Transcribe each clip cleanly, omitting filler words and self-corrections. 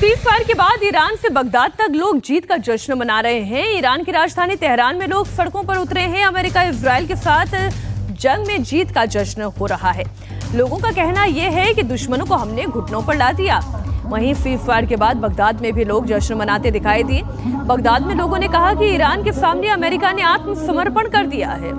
Ceasefire के बाद Iran से बगदाद तक लोग जीत का जश्न मना रहे हैं। ईरान की राजधानी तेहरान में लोग सड़कों पर उतरे हैं। अमेरिका इजराइल के साथ जंग में जीत का जश्न हो रहा है। लोगों का कहना यह है कि दुश्मनों को हमने घुटनों पर ला दिया। वहीं सीज़फायर के बाद बगदाद में भी लोग जश्न मनाते दिखाई दिए। बगदाद में लोगों ने कहा कि ईरान के सामने अमेरिका ने आत्मसमर्पण कर दिया है।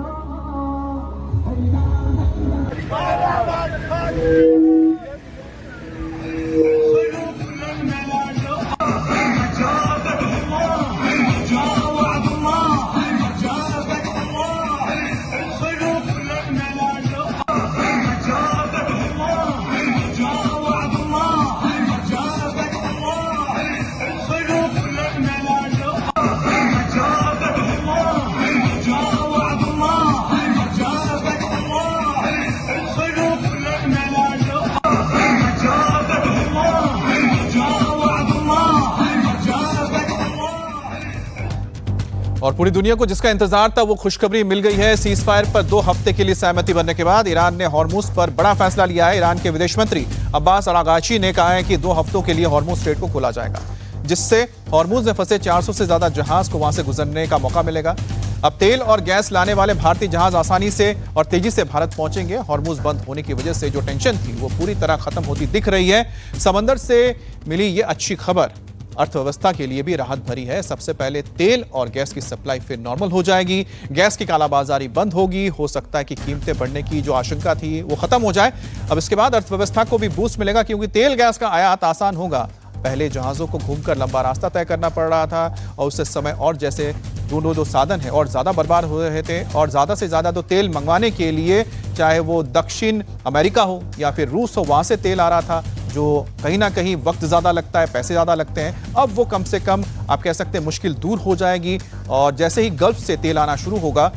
और पूरी दुनिया को जिसका इंतजार था वो खुशखबरी मिल गई है। सीज़फायर पर 2 हफ्ते के लिए सहमति बनने के बाद ईरान ने हॉर्मुज पर बड़ा फैसला लिया है। ईरान के विदेश मंत्री अब्बास अरागाची ने कहा है कि 2 हफ्तों के लिए हॉर्मुज स्ट्रेट को खोला जाएगा, जिससे हॉर्मुज में फंसे 400 से ज्यादा जहाज को वहां से गुजरने का मौका मिलेगा। अब तेल और गैस लाने वाले भारतीय जहाज आसानी से और तेजी से भारत पहुंचेंगे। हॉर्मुज बंद होने की वजह से जो टेंशन थी वो पूरी तरह खत्म होती दिख रही है। समंदर से मिली ये अच्छी खबर अर्थव्यवस्था के लिए भी राहत भरी है। सबसे पहले तेल और गैस की सप्लाई फिर नॉर्मल हो जाएगी, गैस की कालाबाजारी बंद होगी, हो सकता है कि कीमतें बढ़ने की जो आशंका थी वो खत्म हो जाए। अब इसके बाद अर्थव्यवस्था को भी बूस्ट मिलेगा, क्योंकि तेल गैस का आयात आसान होगा। पहले जहाजों को घूमकर लंबा रास्ता तय करना पड़ रहा था और उससे समय और जैसे दो साधन है और ज्यादा बर्बाद हो रहे थे। और ज्यादा से ज्यादा तो तेल मंगवाने के लिए चाहे वो दक्षिण अमेरिका हो या फिर रूस हो, वहां से तेल आ रहा था, जो कहीं ना कहीं वक्त ज्यादा लगता है, पैसे ज्यादा लगते हैं। अब वो कम से कम आप कह सकते हैं मुश्किल दूर हो जाएगी। और जैसे ही गल्फ से तेल आना शुरू होगा,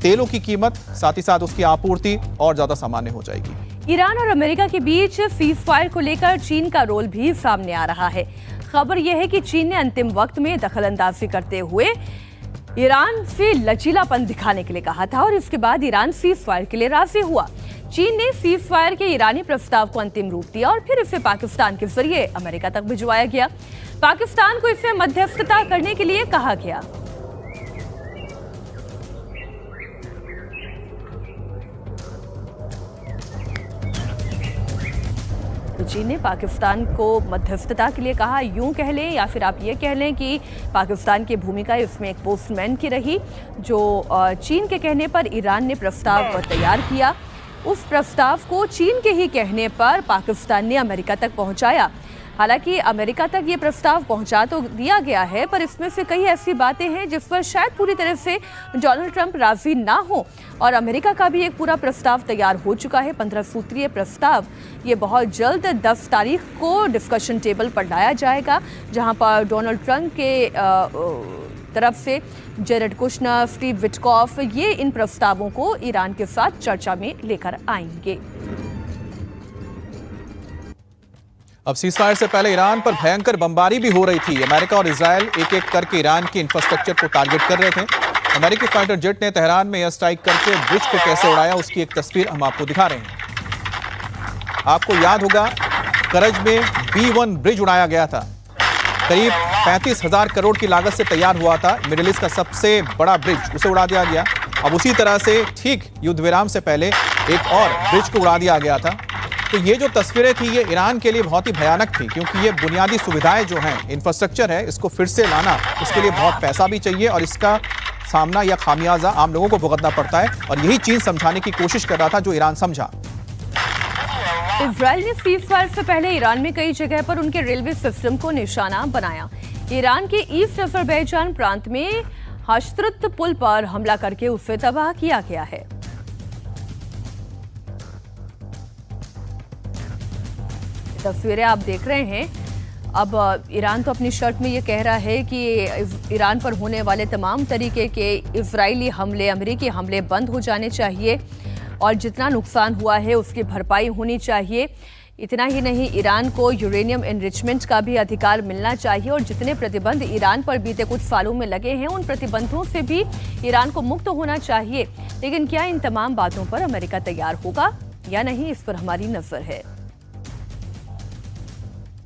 तेलों की कीमत साथ ही साथ उसकी आपूर्ति और ज्यादा सामान्य हो जाएगी। ईरान और अमेरिका के बीच सीज़फायर को लेकर चीन का रोल भी सामने आ रहा है। खबर यह है कि चीन ने अंतिम वक्त में दखलंदाजी करते हुए ईरान से लचीलापन दिखाने के लिए कहा था और इसके बाद ईरान सीज़फायर के लिए राजी हुआ। चीन ने सीज़फायर के ईरानी प्रस्ताव को अंतिम रूप दिया और फिर इसे पाकिस्तान के जरिए अमेरिका तक भिजवाया गया। पाकिस्तान को इसे मध्यस्थता करने के लिए कहा गया। तो चीन ने पाकिस्तान को मध्यस्थता के लिए कहा। यूं कह लें या फिर आप ये कह लें कि पाकिस्तान की भूमिका इसमें एक पोस्टमैन की रही, जो चीन के कहने पर ईरान ने प्रस्ताव तैयार किया। उस प्रस्ताव को चीन के ही कहने पर पाकिस्तान ने अमेरिका तक पहुंचाया। हालांकि अमेरिका तक ये प्रस्ताव पहुंचा तो दिया गया है, पर इसमें से कई ऐसी बातें हैं जिस पर शायद पूरी तरह से डोनाल्ड ट्रंप राजी ना हो। और अमेरिका का भी एक पूरा प्रस्ताव तैयार हो चुका है, 15 सूत्रीय प्रस्ताव। ये बहुत जल्द 10 तारीख को डिस्कशन टेबल पर लाया जाएगा, जहां पर डोनाल्ड ट्रंप के तरफ से जेरेड कुशनर, स्टीव विटकॉफ ये इन प्रस्तावों को ईरान के साथ चर्चा में लेकर आएंगे। अब सीज़फायर से पहले ईरान पर भयंकर बमबारी भी हो रही थी। अमेरिका और इजरायल एक एक करके ईरान की इंफ्रास्ट्रक्चर को टारगेट कर रहे थे। अमेरिकी फाइटर जेट ने तेहरान में एयर स्ट्राइक करके ब्रिज को कैसे उड़ाया, उसकी एक तस्वीर हम आपको दिखा रहे हैं। आपको याद होगा करज में B1 ब्रिज उड़ाया गया था। करीब 35,000 करोड़ की लागत से तैयार हुआ था। मिडिल ईस्ट का सबसे बड़ा ब्रिज, उसे उड़ा दिया गया। अब उसी तरह से ठीक युद्ध विराम से पहले एक और ब्रिज को उड़ा दिया गया था। तो ये जो तस्वीरें थी ये ईरान के लिए बहुत ही भयानक थी, क्योंकि ये बुनियादी सुविधाएं जो हैं, इंफ्रास्ट्रक्चर है, इसको फिर से लाना, इसके लिए बहुत पैसा भी चाहिए और इसका सामना या खामियाजा आम लोगों को भुगतना पड़ता है। और यही चीन समझाने की कोशिश कर रहा था, जो ईरान समझा। इजराइल ने सीज़फायर से पहले ईरान में कई जगह पर उनके रेलवे सिस्टम को निशाना बनाया। ईरान के ईस्ट अजरबैजान प्रांत में हशतृत पुल पर हमला करके उसे तबाह किया गया है। तस्वीरें आप देख रहे हैं। अब ईरान तो अपनी शर्त में ये कह रहा है कि ईरान पर होने वाले तमाम तरीके के इजरायली हमले, अमेरिकी हमले बंद हो जाने चाहिए और जितना नुकसान हुआ है उसकी भरपाई होनी चाहिए। इतना ही नहीं, ईरान को यूरेनियम एनरिचमेंट का भी अधिकार मिलना चाहिए और जितने प्रतिबंध ईरान पर बीते कुछ सालों में लगे हैं उन प्रतिबंधों से भी ईरान को मुक्त होना चाहिए। लेकिन क्या इन तमाम बातों पर अमेरिका तैयार होगा या नहीं, इस पर हमारी नजर है।